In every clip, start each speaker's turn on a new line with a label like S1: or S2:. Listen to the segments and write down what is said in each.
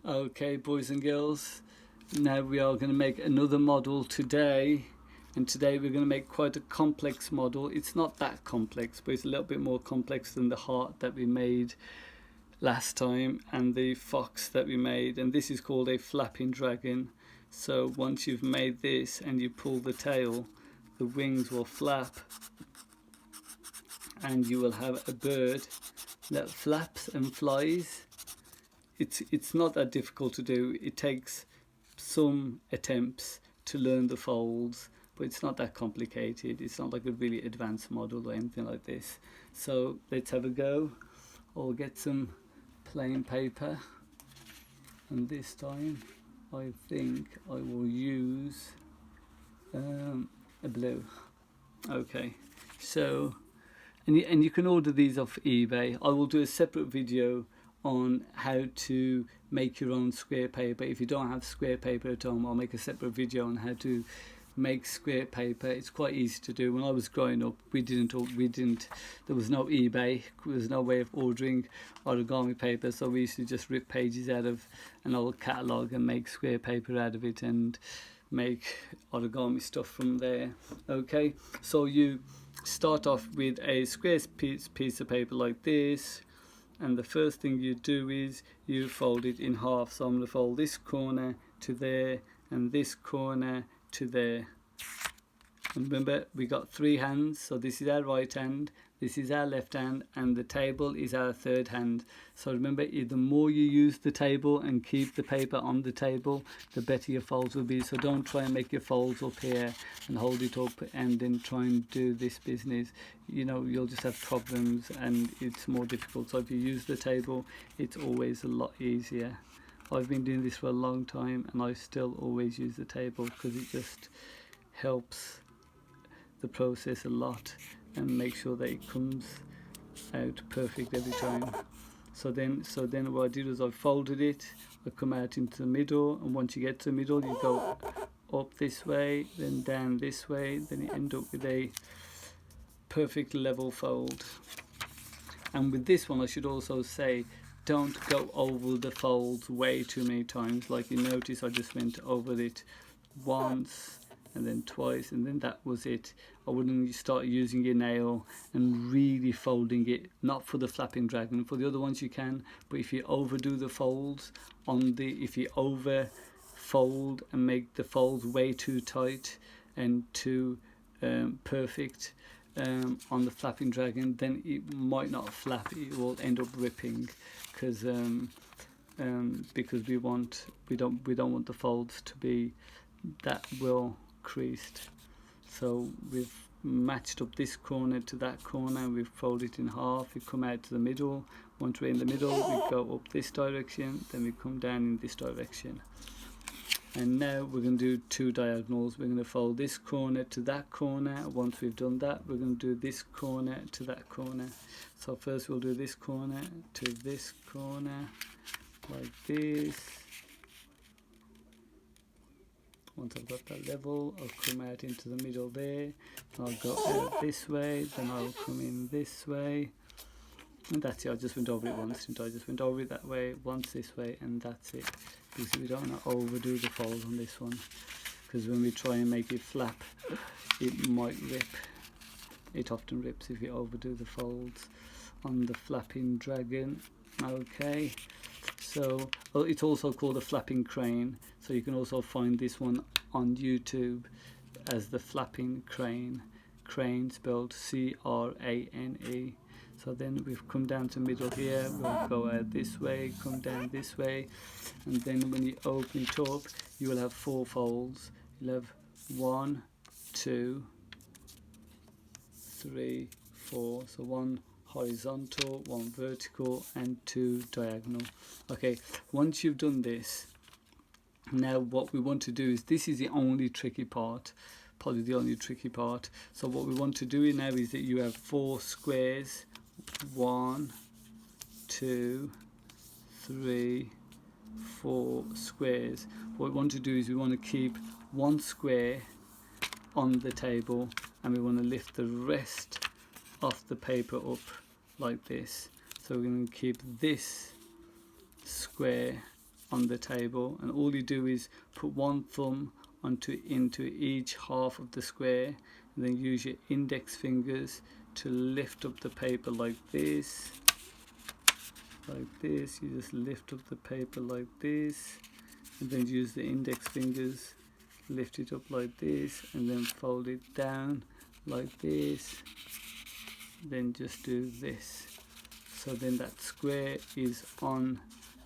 S1: Okay, boys and girls, now we are going to make another model today, and today we're going to make quite a complex model. It's not that complex, but it's a little bit more complex than the heart that we made last time and the fox that we made, and this is called a flapping dragon. So once you've made this and you pull the tail, the wings will flap and you will have a bird that flaps and flies. It's not that difficult to do. It takes some attempts to learn the folds, but it's not that complicated. It's not like a really advanced model or anything like this. So let's have a go. I'll get some plain paper, and this time I think I will use a blue. Okay, so and you can order these off eBay. I will do a separate video on how to make your own square paper. If you don't have square paper at home, I'll make a separate video on how to make square paper. It's quite easy to do. When I was growing up, there was no eBay, there was no way of ordering origami paper, so we used to just rip pages out of an old catalogue and make square paper out of it and make origami stuff from there. Okay, so you start off with a square piece of paper like this, and the first thing you do is you fold it in half. So I'm going to fold this corner to there and this corner to there. And remember, we got three hands, so this is our right hand, this is our left hand, and the table is our third hand. So remember, the more you use the table and keep the paper on the table, the better your folds will be. So don't try and make your folds up here and hold it up and then try and do this business. You know, you'll just have problems and it's more difficult. So if you use the table, it's always a lot easier. I've been doing this for a long time and I still always use the table because it just helps the process a lot and make sure that it comes out perfect every time. So then what I did was I folded it, I come out into the middle, and once you get to the middle you go up this way, then down this way, then you end up with a perfect level fold. And with this one I should also say, don't go over the folds way too many times. Like you notice, I just went over it once and then twice, and then that was it. I wouldn't start using your nail and really folding it, not for the flapping dragon. For the other ones you can, but if you overdo the folds if you over fold and make the folds way too tight and too perfect on the flapping dragon, then it might not flap, it will end up ripping, because we don't want the folds to be that well creased. So we've matched up this corner to that corner, we've folded it in half, we come out to the middle. Once we're in the middle, we go up this direction, then we come down in this direction. And now we're going to do two diagonals. We're going to fold this corner to that corner. Once we've done that, we're going to do this corner to that corner. So first we'll do this corner to this corner like this. Once I've got that level, I'll come out into the middle there. I'll go out this way, then I'll come in this way. And that's it. I just went over it once, didn't I? I just went over it that way, once this way, and that's it. Because we don't want to overdo the fold on this one. Because when we try and make it flap, it might rip. It often rips if you overdo the folds on the flapping dragon. Okay. So it's also called a flapping crane, so you can also find this one on YouTube as the flapping crane spelled C-R-A-N-E. So then we've come down to middle here, we'll go out this way, come down this way, and then when you open it up you will have four folds. You'll have 1, 2, 3, 4, so one horizontal, one vertical, and two diagonal. Okay, once you've done this, now what we want to do is, this is the only tricky part, probably the only tricky part. So what we want to do now is that you have four squares, 1, 2, 3, 4 squares. What we want to do is we want to keep one square on the table and we want to lift the rest of the paper up like this. So we're going to keep this square on the table, and all you do is put one thumb into each half of the square, and then use your index fingers to lift up the paper like this. You just lift up the paper like this, and then use the index fingers, lift it up like this, and then fold it down like this, then just do this. So then that square is on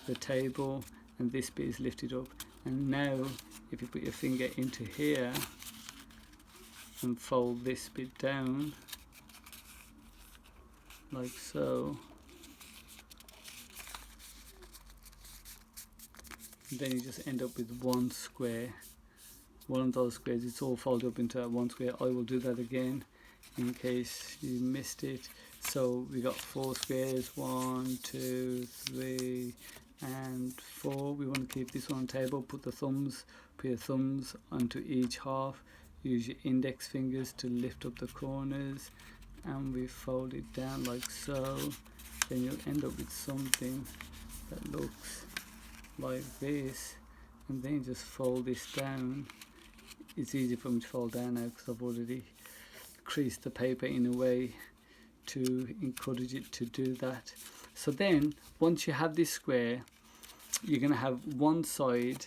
S1: the table and this bit is lifted up. And now if you put your finger into here and fold this bit down like so, then you just end up with one square, one of those squares. It's all folded up into that one square. I will do that again in case you missed it. So we got 4 squares, 1, 2, 3 and 4. We want to keep this one on the table. Put your thumbs onto each half, use your index fingers to lift up the corners, and we fold it down like so. Then you'll end up with something that looks like this, and then you just fold this down. It's easy for me to fold down now because I've already creased the paper in a way to encourage it to do that. So then once you have this square, you're going to have one side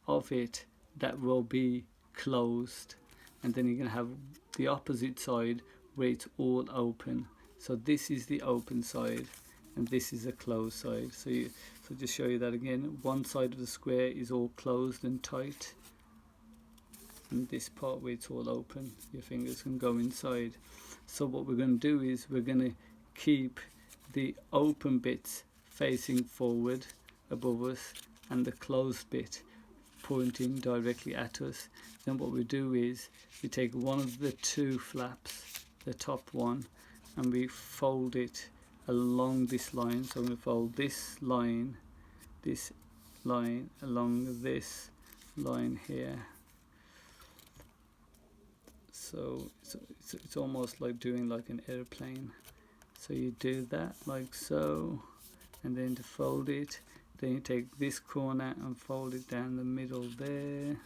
S1: of it that will be closed, and then you're going to have the opposite side where it's all open. So this is the open side and this is a closed side. So just show you that again. One side of the square is all closed and tight, and this part where it's all open, your fingers can go inside. So what we're going to do is we're going to keep the open bits facing forward above us and the closed bit pointing directly at us. Then what we do is we take one of the 2 flaps, the top one, and we fold it along this line. So I'm going to fold this line along this line here. So it's almost like doing like an airplane. So you do that like so, and then to fold it, then you take this corner and fold it down the middle there.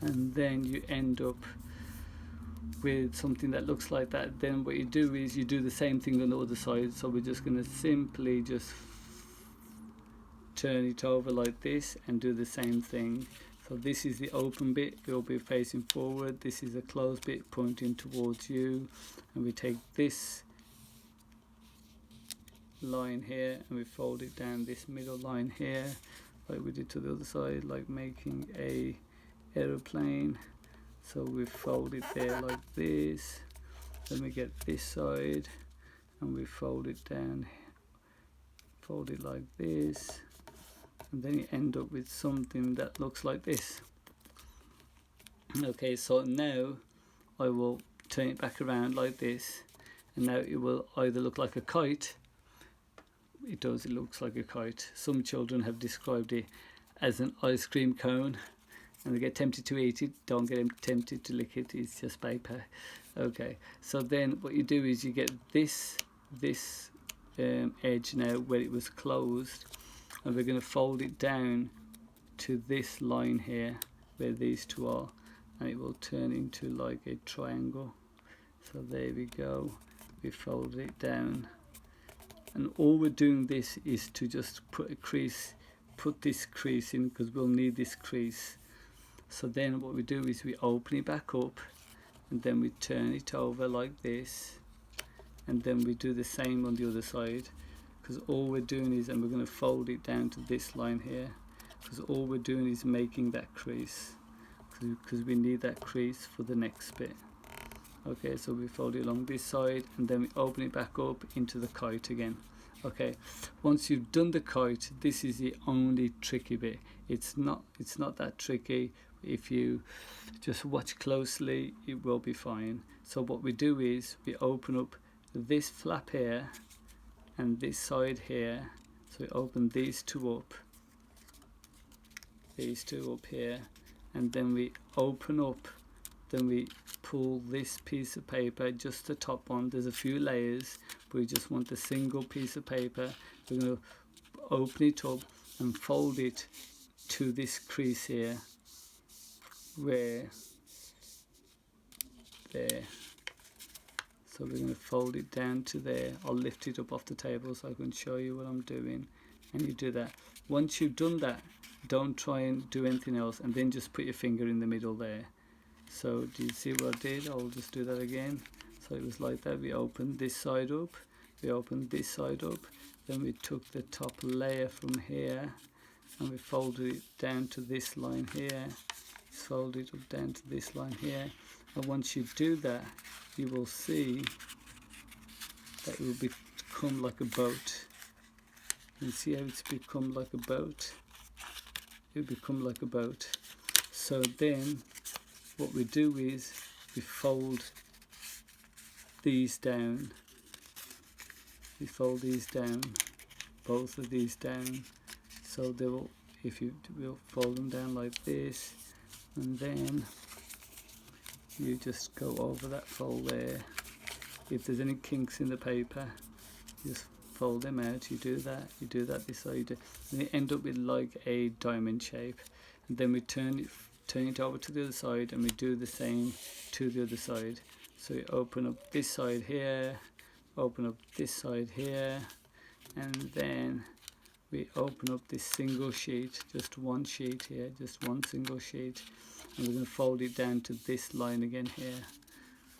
S1: And then you end up with something that looks like that. Then what you do is you do the same thing on the other side. So we're just going to simply just turn it over like this and do the same thing. So this is the open bit, it will be facing forward. This is a closed bit pointing towards you, and we take this line here and we fold it down this middle line here like we did to the other side, like making a aeroplane. So we fold it there like this, then we get this side and we fold it down, fold it like this, and then you end up with something that looks like this. Okay, so now I will turn it back around like this, and now it will either look like a kite. It does, it looks like a kite. Some children have described it as an ice cream cone, and they get tempted to eat it. Don't get tempted to lick it, it's just paper. Okay, so then what you do is you get this edge now where it was closed, and we're going to fold it down to this line here where these 2 are, and it will turn into like a triangle. So there we go, we fold it down, and all we're doing this is to just put a crease, put this crease in because we'll need this crease. So then what we do is we open it back up, and then we turn it over like this, and then we do the same on the other side, because all we're doing is, and we're going to fold it down to this line here, because all we're doing is making that crease, because we need that crease for the next bit. Okay, so we fold it along this side, and then we open it back up into the kite again. Okay, once you've done the kite, this is the only tricky bit. It's not that tricky. If you just watch closely, it will be fine. So what we do is we open up this flap here and this side here. So we open these two up here, and then we open up, then we pull this piece of paper, just the top one. There's a few layers, but we just want a single piece of paper. We're going to open it up and fold it to this crease here, where there. So we're going to fold it down to there. I'll lift it up off the table so I can show you what I'm doing. And you do that. Once you've done that, don't try and do anything else, and then just put your finger in the middle there. So do you see what I did? I'll just do that again. So it was like that. We opened this side up, we opened this side up, then we took the top layer from here and we folded it down to this line here, fold it up down to this line here. And once you do that, you will see that it will become like a boat. You can see how it's become like a boat. It will become like a boat. So then what we do is we fold these down. We fold these down, both of these down. So they will, if you will fold them down like this, and then you just go over that fold there. If there's any kinks in the paper, just fold them out. You do that this side, and you end up with like a diamond shape. And then we turn it over to the other side, and we do the same to the other side. So you open up this side here, open up this side here, and then we open up this single sheet, just one sheet here, just one single sheet, and we're going to fold it down to this line again here.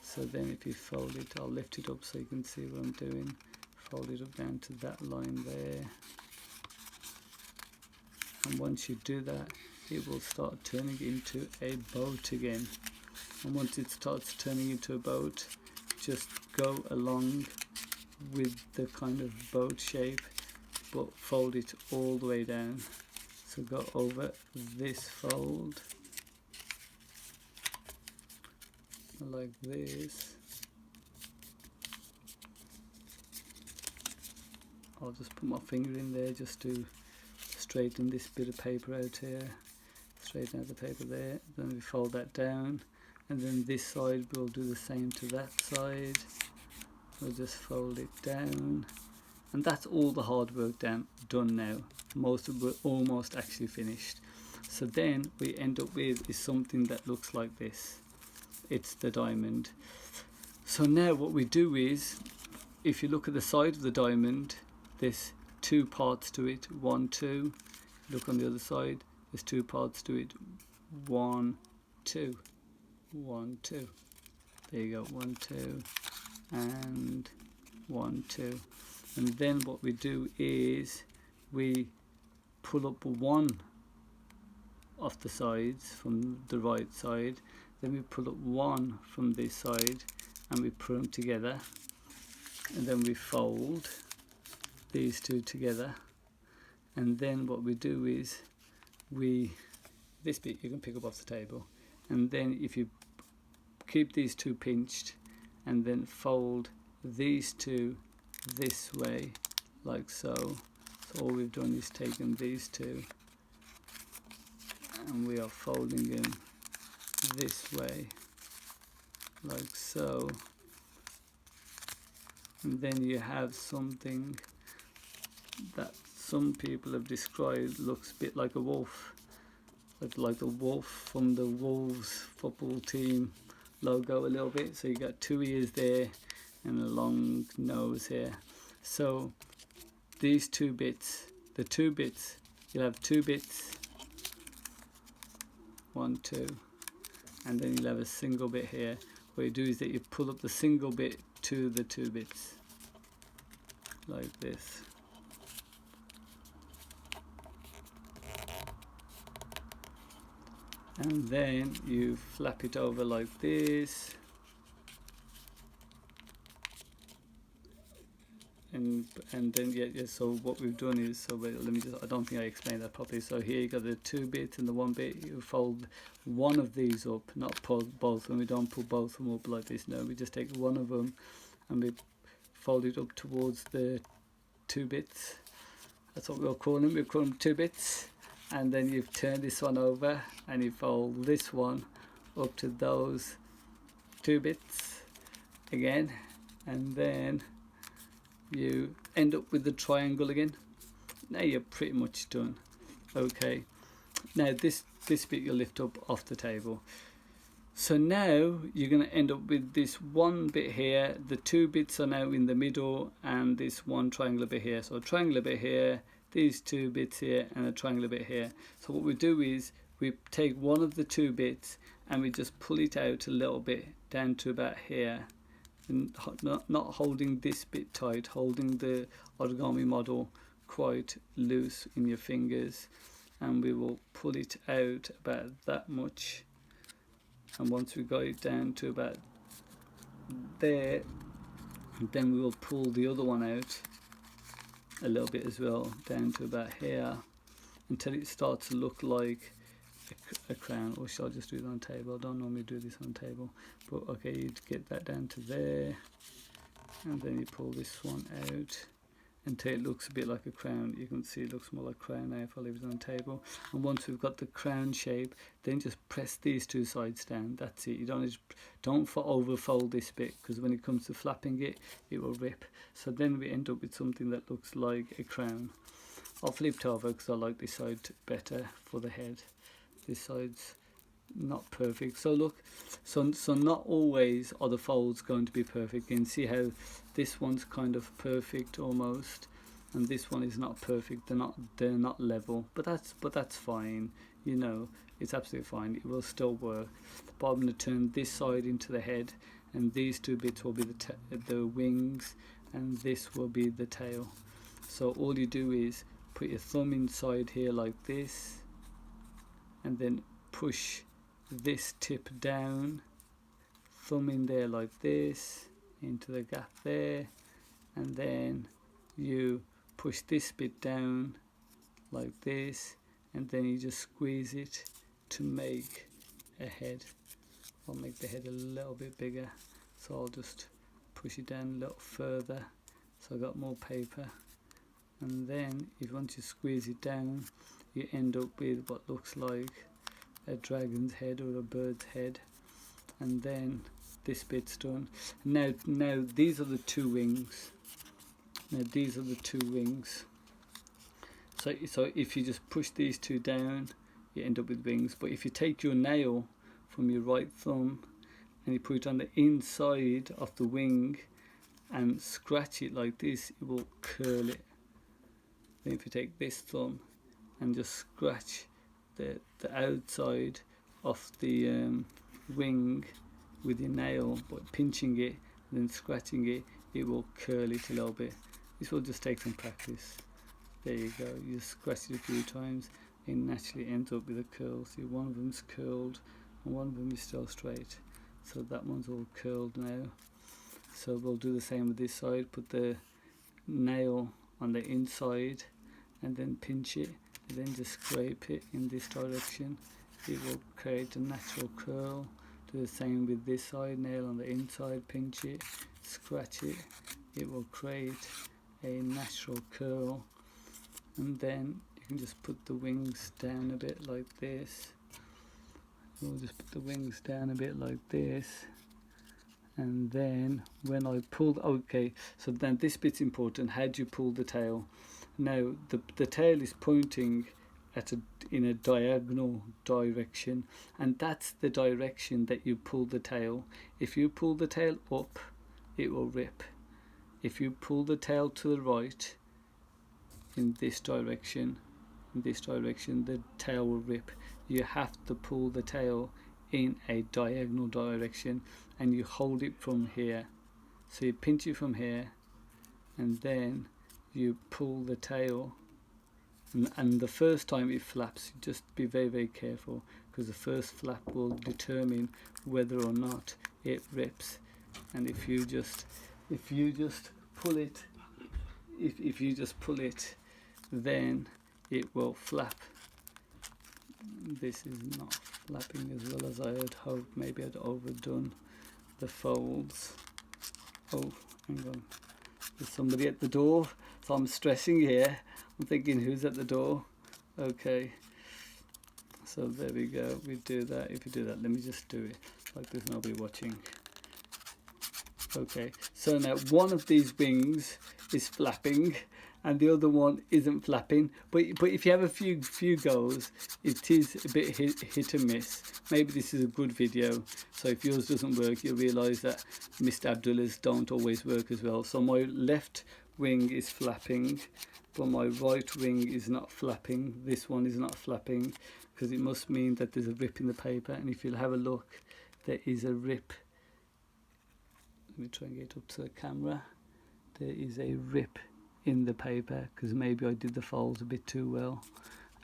S1: So then if you fold it, I'll lift it up so you can see what I'm doing. Fold it up down to that line there, and once you do that, it will start turning into a boat again. And once it starts turning into a boat, just go along with the kind of boat shape, but fold it all the way down. So go over this fold like this. I'll just put my finger in there just to straighten this bit of paper out here. Straighten out the paper there. Then we fold that down, and then this side we'll do the same to that side. We'll just fold it down, and that's all the hard work done now. Most of it almost actually finished. So then we end up with is something that looks like this. It's the diamond. So now what we do is, if you look at the side of the diamond, there's two parts to it, 1, 2. Look on the other side, there's two parts to it, 1, 2, 1, 2. There you go, 1, 2, and 1, 2. And then what we do is we pull up one off the sides from the right side, then we pull up one from this side and we put them together, and then we fold these two together. And then what we do is this bit you can pick up off the table, and then if you keep these two pinched and then fold these two this way like so. So all we've done is taken these two and we are folding them this way like so, and then you have something that some people have described looks a bit like a wolf, like the wolf from the Wolves football team logo a little bit. So you got two ears there and a long nose here. So these two bits, you'll have two bits, 1, 2, and then you'll have a single bit here. What you do is that you pull up the single bit to the two bits like this. And then you flap it over like this, and then yeah. So what we've done is, so wait, let me just, I don't think I explained that properly. So here you got the two bits and the one bit. You fold one of these up, not pull both, and we don't pull both of them up like this. No, we just take one of them and we fold it up towards the 2 bits. That's what we'll call them. We'll call them 2 bits. And then you turn this one over and you fold this one up to those 2 bits again, and then you end up with the triangle again. Now you're pretty much done. Okay, now this bit you'll lift up off the table. So now you're going to end up with this one bit here. The 2 bits are now in the middle, and this one triangular bit here. So a triangular bit here, these 2 bits here, and a triangular bit here. So what we do is we take one of the 2 bits and we just pull it out a little bit down to about here, and not holding this bit tight, holding the origami model quite loose in your fingers, and we will pull it out about that much. And once we got it down to about there, then we will pull the other one out a little bit as well, down to about here, until it starts to look like a crown. Or shall I just do it on table? I don't normally do this on table, but okay, you get that down to there, and then you pull this one out until it looks a bit like a crown. You can see it looks more like a crown now if I leave it on the table. And once we've got the crown shape, then just press these 2 sides down. That's it. You don't overfold this bit, because when it comes to flapping it, it will rip. So then we end up with something that looks like a crown. I'll flip it over because I like this side better for the head. This side's not perfect. So look, so not always are the folds going to be perfect. You can see how this one's kind of perfect almost, and this one is not perfect. They're not level, but that's fine. You know, it's absolutely fine. It will still work. But I'm going to turn this side into the head, and these 2 bits will be the wings, and this will be the tail. So all you do is put your thumb inside here like this, and then push this tip down, thumb in there like this, into the gap there, and then you push this bit down like this, and then you just squeeze it to make a head. I'll make the head a little bit bigger, so I'll just push it down a little further so I got more paper. And then if once you squeeze it down, you end up with what looks like a dragon's head or a bird's head. And then this bit's done. Now these are the 2 wings. Now these are the 2 wings. So if you just push these 2 down, you end up with wings. But if you take your nail from your right thumb and you put it on the inside of the wing and scratch it like this, it will curl it. Then if you take this thumb and just scratch the outside of the wing with your nail, but pinching it and then scratching it, it will curl it a little bit. This will just take some practice. There you go. You just scratch it a few times, it naturally ends up with a curl. See, one of them's curled and one of them is still straight. So that one's all curled now. So we'll do the same with this side. Put the nail on the inside and then pinch it, and then just scrape it in this direction. It will create a natural curl. Do the same with this side, nail on the inside, pinch it, scratch it. It will create a natural curl. And then you can just put the wings down a bit like this. We'll just put the wings down a bit like this. And then when I pull, okay, so then this bit's important. How do you pull the tail? Now the tail is pointing in a diagonal direction, and that's the direction that you pull the tail. If you pull the tail up, it will rip. If you pull the tail to the right, in this direction, the tail will rip. You have to pull the tail in a diagonal direction, and you hold it from here. So you pinch it from here, and then you pull the tail, and the first time it flaps, just be very, very careful, because the first flap will determine whether or not it rips. And if you just pull it, if you just pull it, then it will flap. This is not flapping as well as I had hoped. Maybe I'd overdone the folds. Oh, hang on. There's somebody at the door, so I'm stressing here. I'm thinking, who's at the door? Okay, so there we go. We do that. If you do that, let me just do it like there's nobody watching. Okay, so now one of these wings is flapping and the other one isn't flapping, but if you have a few goes, it is a bit hit and miss. Maybe this is a good video, so if yours doesn't work, you'll realize that Mr. Abdullah's don't always work as well. So my left wing is flapping, but my right wing is not flapping. This one is not flapping, because it must mean that there's a rip in the paper. And if you'll have a look, there is a rip. Let me try and get up to the camera. There is a rip in the paper, because maybe I did the folds a bit too well,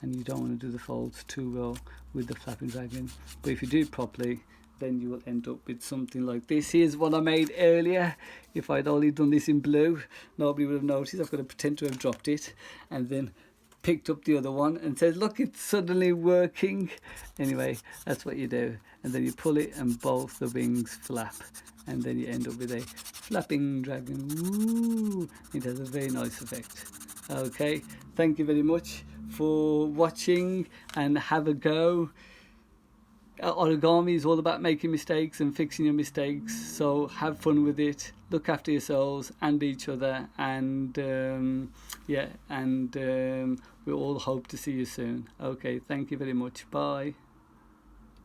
S1: and you don't want to do the folds too well with the flapping dragon. But if you do it properly, then you will end up with something like this. Here's what I made earlier. If I'd only done this in blue, nobody would have noticed. I've got to pretend to have dropped it and then picked up the other one and said, look, it's suddenly working. Anyway, that's what you do. And then you pull it and both the wings flap, and then you end up with a flapping dragon. Woo! It has a very nice effect. Okay, thank you very much for watching, and have a go. Origami is all about making mistakes and fixing your mistakes, so have fun with it, look after yourselves and each other, and we all hope to see you soon. Okay, thank you very much. Bye.